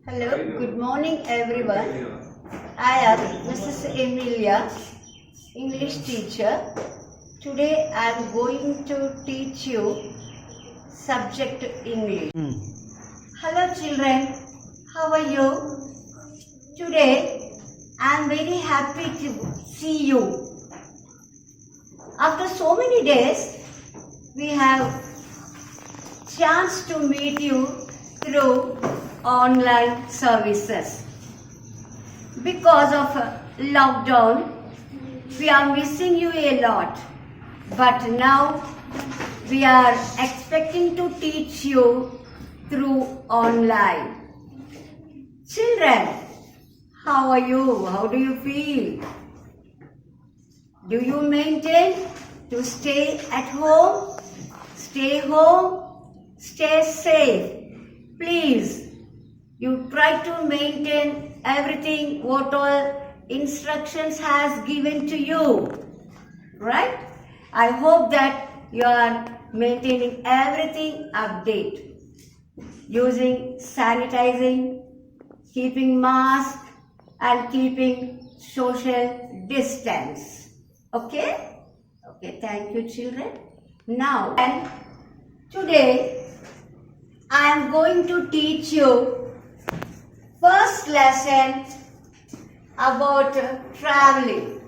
Hello, good morning everyone. I am Mrs. Emilia, English teacher. Today I am going to teach you subject English. Hello children, how are you? Today I am very happy to see you. After so many days, we have chance to meet you through online services. Because of lockdown, we are missing you a lot. But now we are expecting to teach you through online. Children, how are you? How do you feel? Do you maintain to stay at home? Stay home, stay safe. Please, you try to maintain everything what all instructions has given to you. Right? I hope that you are maintaining everything update. Using sanitizing, keeping mask and keeping social distance. Okay? Okay, thank you children. Now, and today I am going to teach you first lesson about traveling.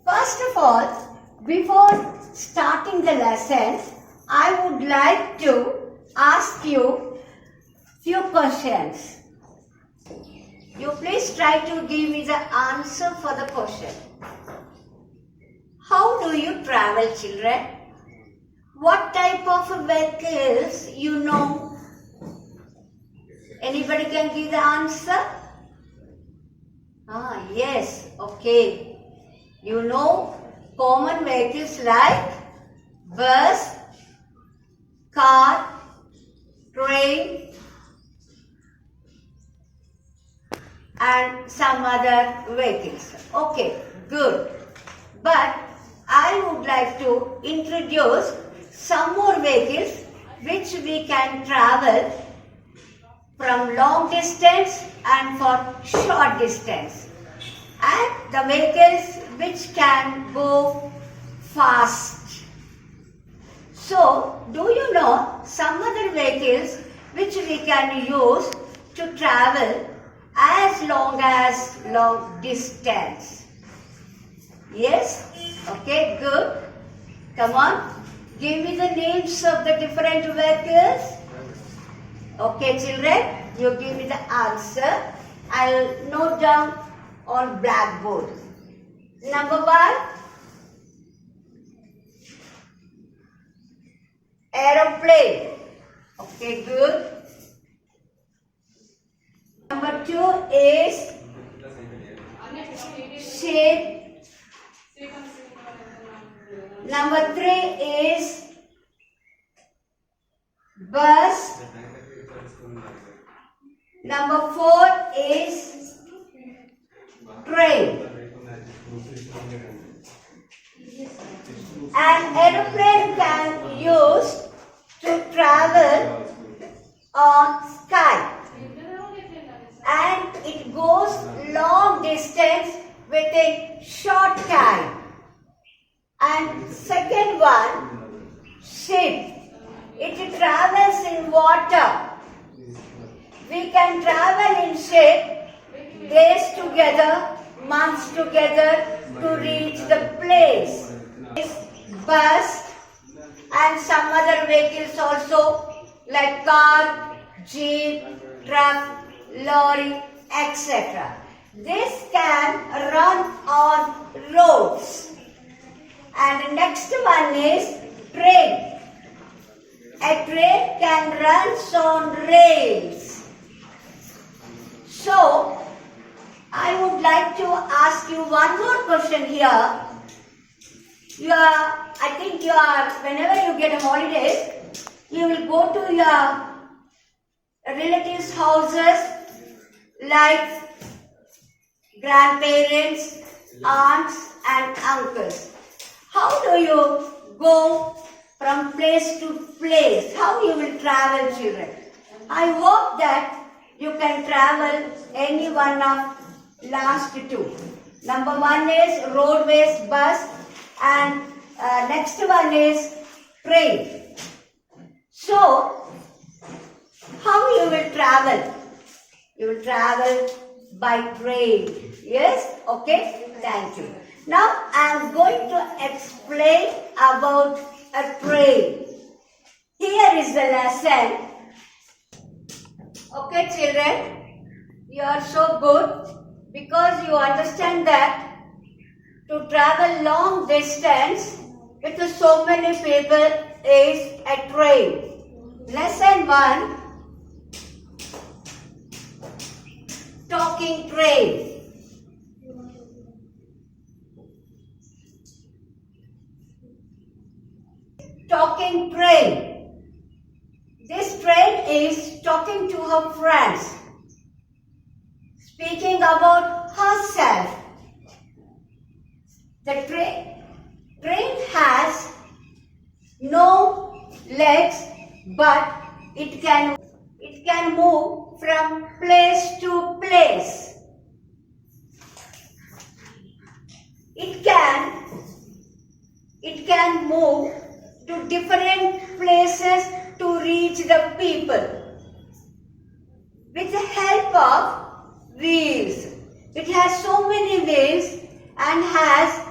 First of all, before starting the lesson, I would like to ask you few questions. You please try to give me the answer for the question. How do you travel, children? What type of vehicles you know? Anybody can give the answer? Yes, okay. You know common vehicles like bus, car, train and some other vehicles. Okay, good. But I would like to introduce some more vehicles which we can travel from long distance and for short distance, and the vehicles which can go fast. So, do you know some other vehicles which we can use to travel as long distance? Yes? Okay, good. Come on, give me the names of the different vehicles. Okay, children, you give me the answer. I'll note down on blackboard. Number 1, aeroplane. Okay, good. Number 2 is ship. Number 3 is bus. Number 4 is train. An aeroplane can use to travel on sky, and it goes long distance within short time. And second one, ship. It travels in water. We can travel in ship days together, months together to reach the place. Bus and some other vehicles also like car, jeep, truck, lorry, etc. This can run on roads. And the next one is train. A train can run on rails. So, I would like to ask you one more question here. I think whenever you get holidays, you will go to your relatives' houses like grandparents, aunts and uncles. How do you go from place to place? How you will travel, children? I hope that you can travel any one of last two. Number one is roadways bus and next one is train. So, how you will travel? You will travel by train. Yes? Okay? Thank you. Now, I am going to explain about a train. Here is the lesson. Okay, children? You are so good because you understand that to travel long distance with so many people is a train. Lesson 1. Talking train. Talking train. This train is talking to her friends, speaking about herself. The train has no legs, but it can move from place to place. It can move to different places to reach the people with the help of wheels. It has so many wheels and has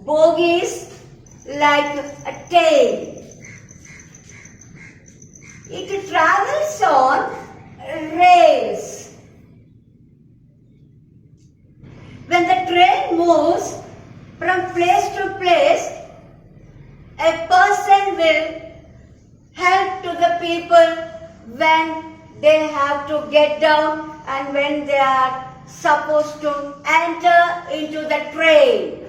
bogies like a tail. It travels on rails. When the train moves from place to place, a person will help to the people when they have to get down and when they are supposed to enter into the train.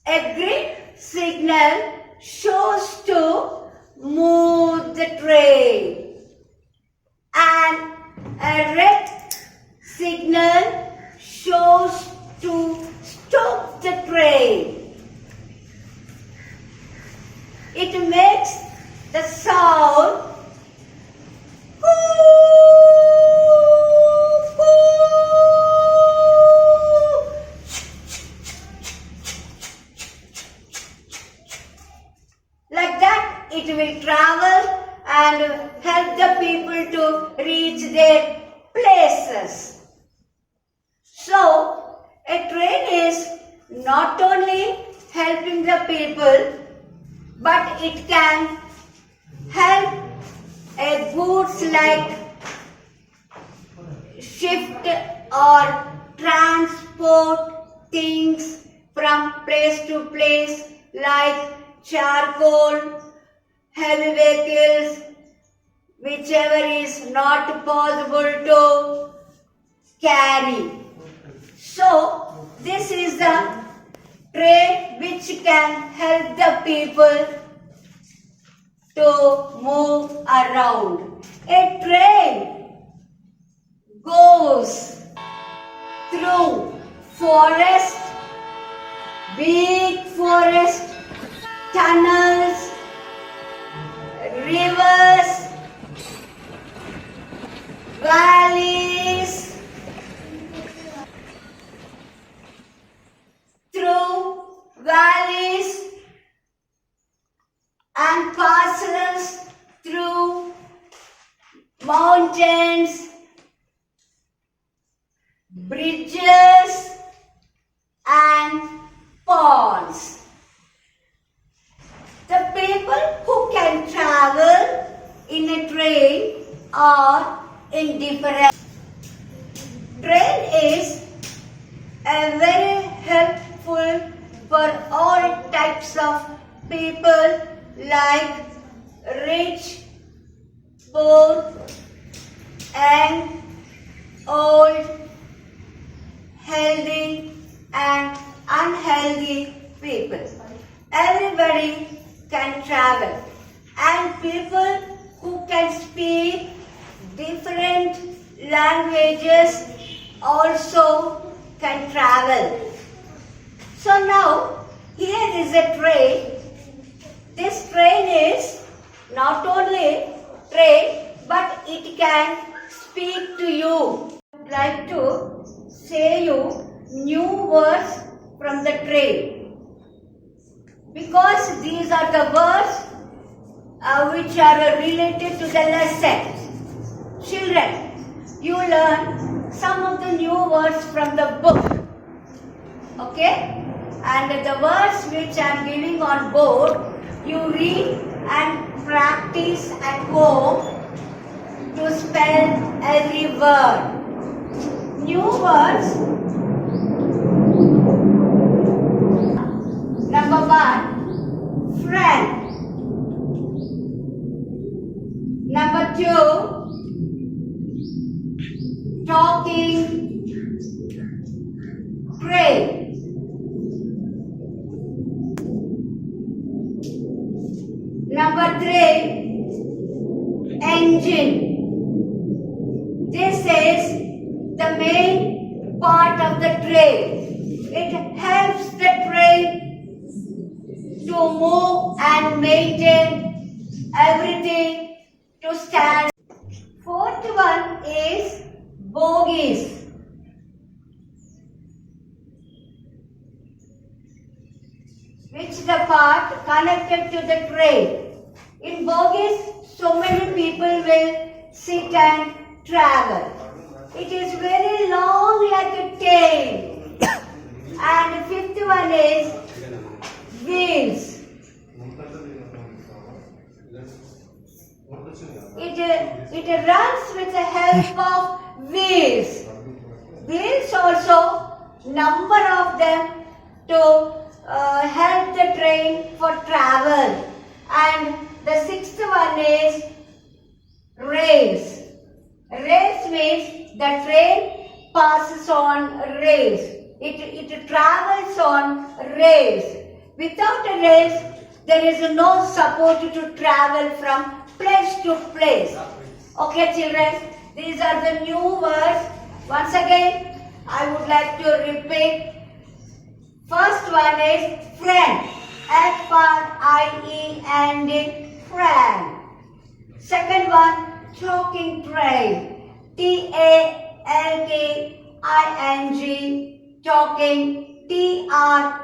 A green signal shows to move the train and a red signal shows to stop the train. It makes the sound like that. It will travel and help the people to reach their places. So, a train is not only helping the people, but it can help a goods like shift or transport things from place to place like charcoal, heavy vehicles, whichever is not possible to carry. So, this is the train which can help the people to move around. A train goes through forest, big forest, tunnels, rivers, valleys, through valleys and passes through mountains, bridges and ponds. The people who can travel in a train are in different. Train is a very helpful for all types of people like rich, poor, young, old, healthy and unhealthy people. Everybody can travel, and people who can speak different languages also can travel. So now here is a train. This train is not only train but it can speak to you. I would like to say you new words from the train, because these are the words which are related to the lesson. Children, you learn some of the new words from the book. Okay? And the words which I am giving on board, you read and practice at home to spell every word. New words. Number 1, friend. Number 2, talking, pray. Number 3, engine. This is the main part of the train. It helps the train to move and maintain everything to stand. Fourth one is bogies. Which is the part connected to the train. In bogies, so many people will sit and travel. It is very long like a tail. And fifth one is wheels. It runs with the help of wheels. Wheels also, number of them to help the train for travel. And the sixth one is rails. Rails means the train passes on rails. It travels on rails. Without a rails, there is no support to travel from place to place. Okay, children, these are the new words. Once again, I would like to repeat. First one is friend. F-R-I-E-N-D, friend. Second one, talking train. T-A-L-K-I-N-G, talking, T-R-A-I-N,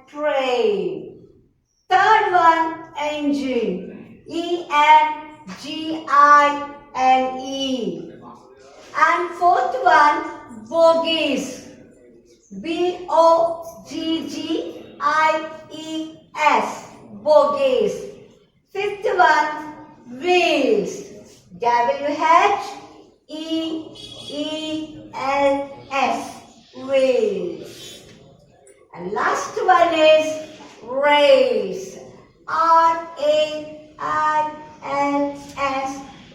train. Third one, engine. E-N-G-I-N-E. And fourth one, bogies. B-O-G-G-I-E-S, bogies. Fifth one, wheels. W-H-E-E-L-S, wheels. And last one is rails. R-A-I-L-S,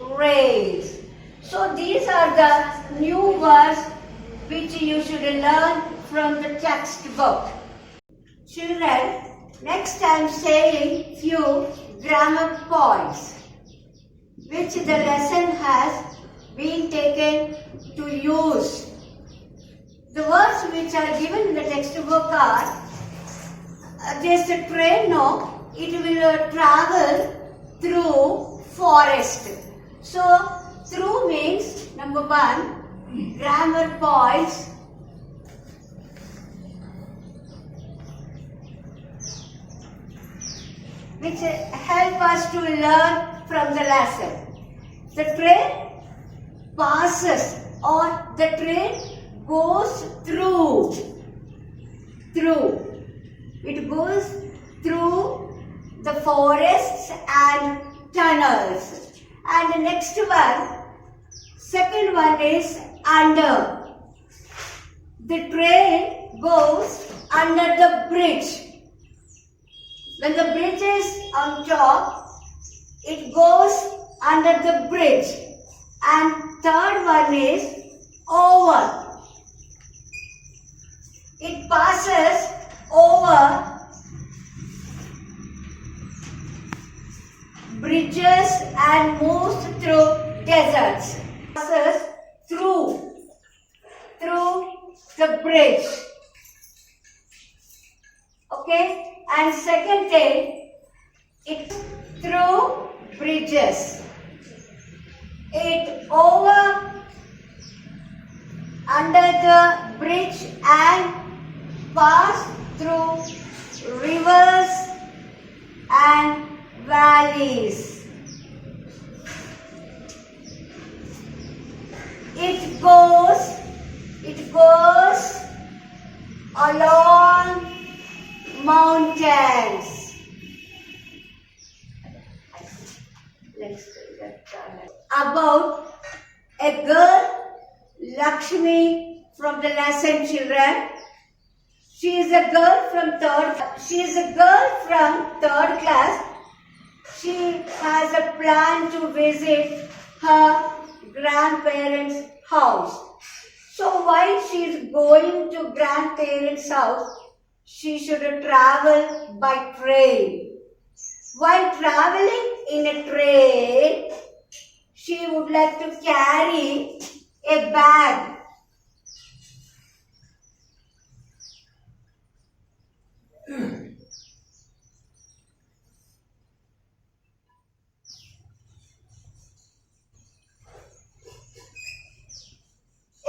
rails. So these are the new words which you should learn from the textbook. Children, next I am saying few grammar points which the lesson has been taken to use. The words which are given in the textbook are there's a train, no? It will travel through forest. So through means number 1, grammar points. Which help us to learn from the lesson. The train passes or the train goes through. It goes through the forests and tunnels. And the next one, second one is under. The train goes under the bridge. When the bridge is on top, it goes under the bridge. And third one is over. It passes over bridges and moves through deserts. Passes through the bridge. Okay? And second thing, it's through bridges. it over under the bridge and pass through rivers and valleys. It goes along mountains. Let's do that. About a girl, Lakshmi, from the lesson, children. She is a girl from third class. She has a plan to visit her grandparents' house. So while she is going to grandparents' house, she should travel by train. While traveling in a train, she would like to carry a bag.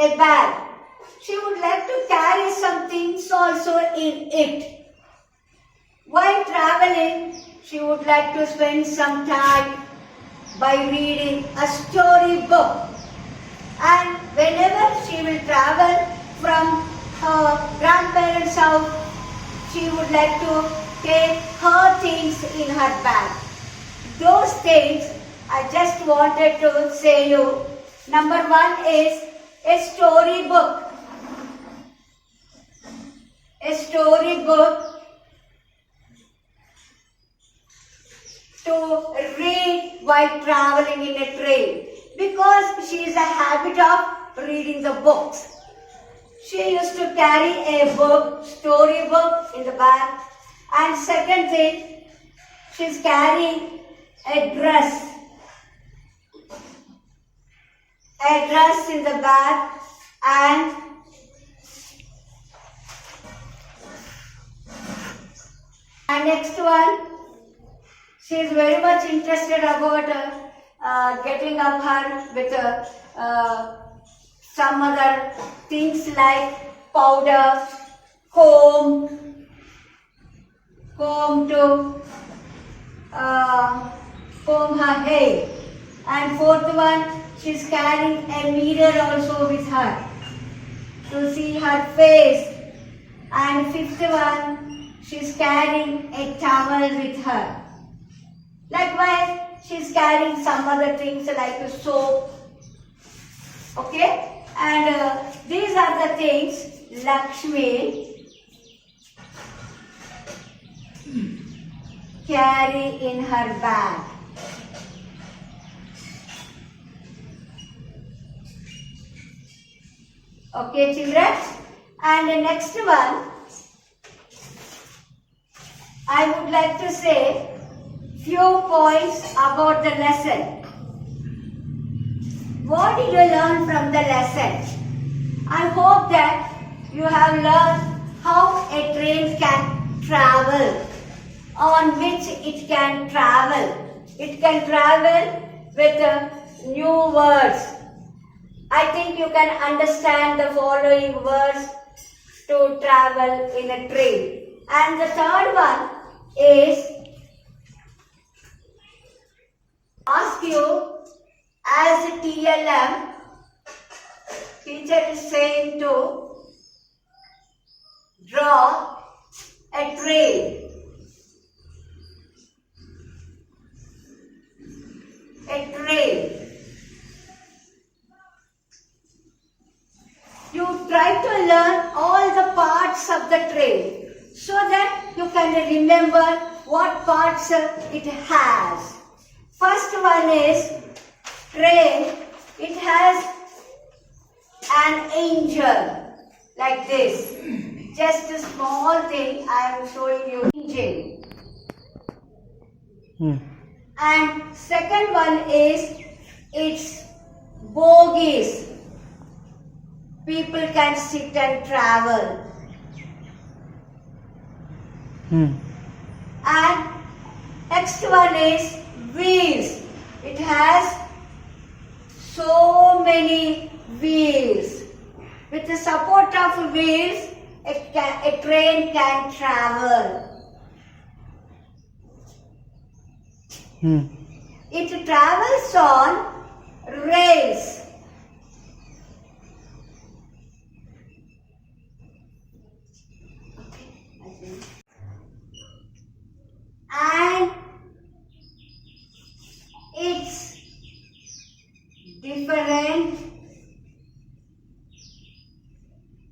A bag. She would like to carry some things also in it. While traveling, she would like to spend some time by reading a story book. And whenever she will travel from her grandparents' house, she would like to take her things in her bag. Those things I just wanted to say you. Number one is a story book. A story book to read while traveling in a train, because she is a habit of reading the books. She used to carry a book, story book in the bag. And second thing, she is carrying a dress. A dress in the bag, and next one, she is very much interested about getting up her with some other things like powder, comb to comb her hair. And fourth one, she is carrying a mirror also with her to see her face. And fifth one, she is carrying a towel with her. Likewise, she is carrying some other things like a soap. Okay? And these are the things Lakshmi carry in her bag. Okay, children? And the next one, I would like to say few points about the lesson. What did you learn from the lesson? I hope that you have learned how a train can travel, on which it can travel. It can travel with new words. I think you can understand the following words to travel in a train. And the third one is, ask you as a TLM, teacher is saying to draw a train. A train. You try to learn all the parts of the train so that you can remember what parts it has. First one is train. It has an engine like this. Just a small thing I am showing you. Engine. And second one is its bogies. People can sit and travel. And next one is wheels. It has many wheels. With the support of wheels, a train can travel. It travels on rails. And its different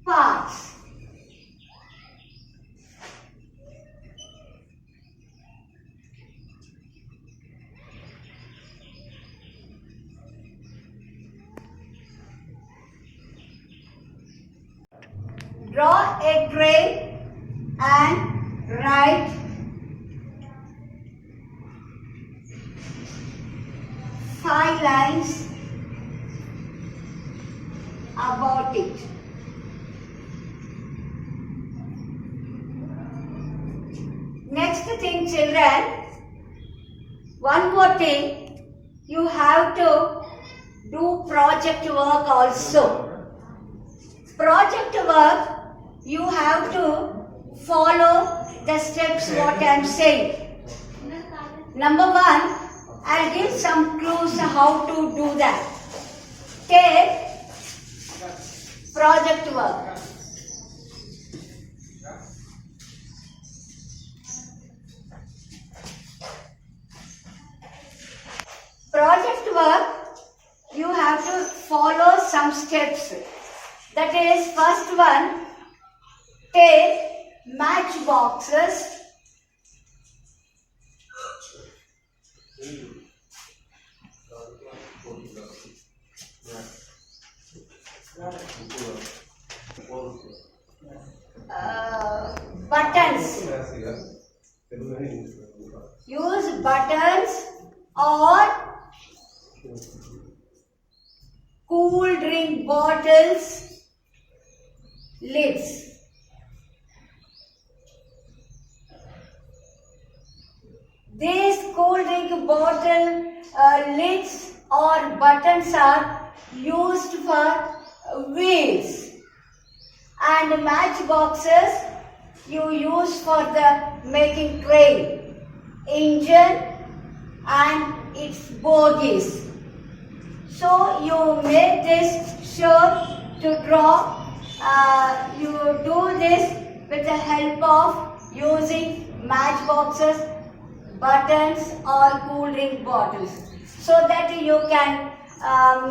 parts. Draw a train and write five lines about it. Next thing, children, one more thing, you have to do project work also. Project work, you have to follow the steps what I am saying. Number one, I'll give some clues how to do that. Take project work. Project work, you have to follow some steps. That is, first one, take matchboxes. Buttons. Use buttons or cool drink bottles, lids. These cool drink bottle lids or buttons are used for wheels, and matchboxes you use for the making train, engine and its bogies. So you make this sure to draw. You do this with the help of using matchboxes, buttons or cool drink bottles, so that you can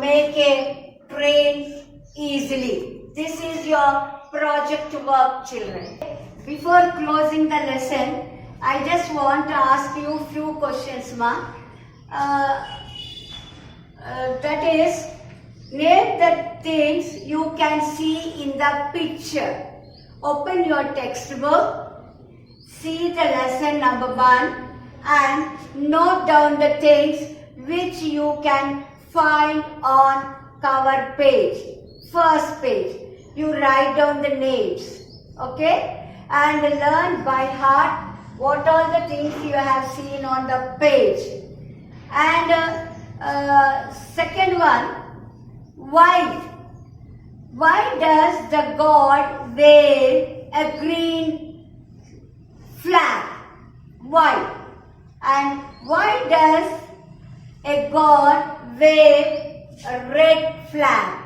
make a train easily. This is your project work, children. Before closing the lesson, I just want to ask you few questions, ma. That is, name the things you can see in the picture. Open your textbook, see the lesson number 1 and note down the things which you can find on cover page. First page, you write down the names, okay? And learn by heart what all the things you have seen on the page. And second one, why? Why does the God wave a green flag? Why? And why does a God wave a red flag?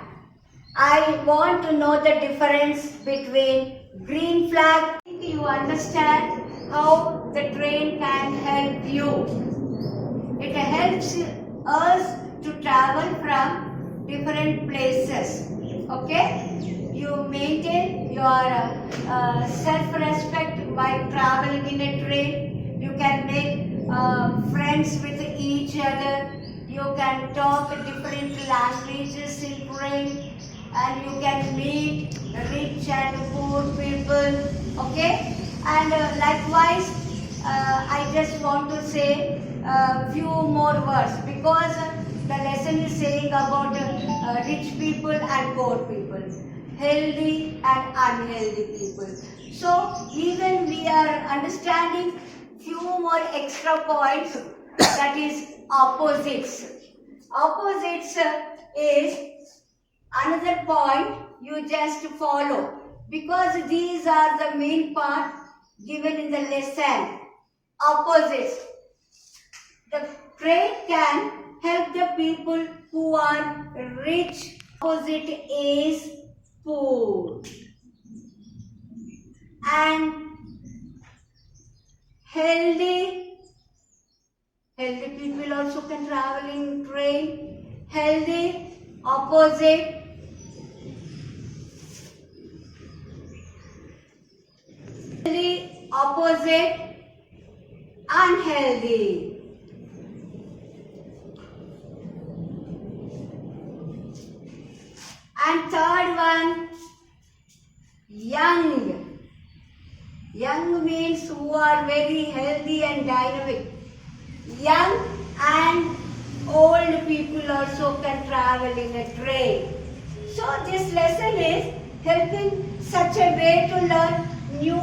I want to know the difference between green flag. You understand how the train can help you. It helps us to travel from different places. Okay? You maintain your self-respect by traveling in a train. You can make friends with each other. You can talk different languages in train. And you can meet rich and poor people. Okay? And likewise, I just want to say a few more words, because the lesson is saying about rich people and poor people, healthy and unhealthy people. So even we are understanding few more extra points, that is opposites. Opposites is Another point you just follow, because these are the main part given in the lesson. Opposites. The trade can help the people who are rich. Opposite is poor. And healthy people also can travel in train. Healthy, opposite. Healthy, opposite, unhealthy. And third one, young. Young means who are very healthy and dynamic. Young and old people also can travel in a train. So this lesson is helping such a way to learn new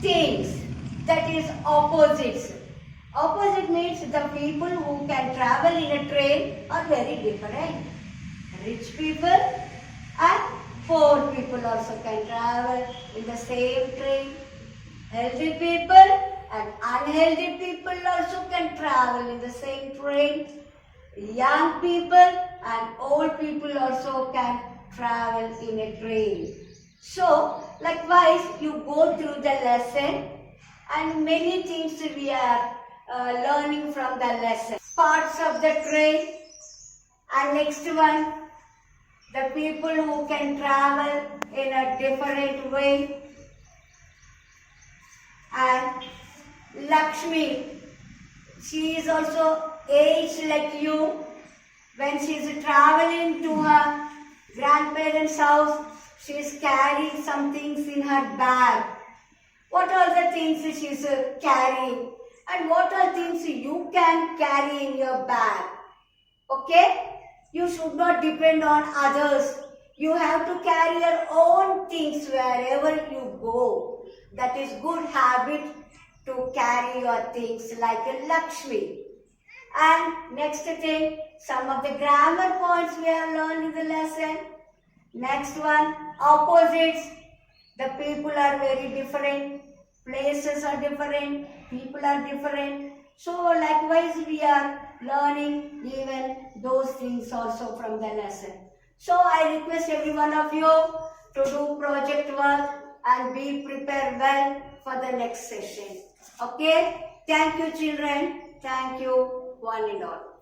things, that is opposites. Opposite means the people who can travel in a train are very different. Rich people and poor people also can travel in the same train. Healthy people and unhealthy people also can travel in the same train. Young people and old people also can travel in a train. So, likewise, you go through the lesson and many things we are learning from the lesson. Parts of the train, and next one, the people who can travel in a different way. And Lakshmi, she is also aged like you. When she is traveling to her grandparents' house, she is carrying some things in her bag. What are the things she is carrying? And what are things you can carry in your bag? Okay? You should not depend on others. You have to carry your own things wherever you go. That is good habit to carry your things like a Lakshmi. And next thing, some of the grammar points we have learned in the lesson. Next one, opposites. The people are very different. Places are different. People are different. So likewise we are learning even those things also from the lesson. So I request every one of you to do project work and be prepared well for the next session. Okay? Thank you children. Thank you one and all.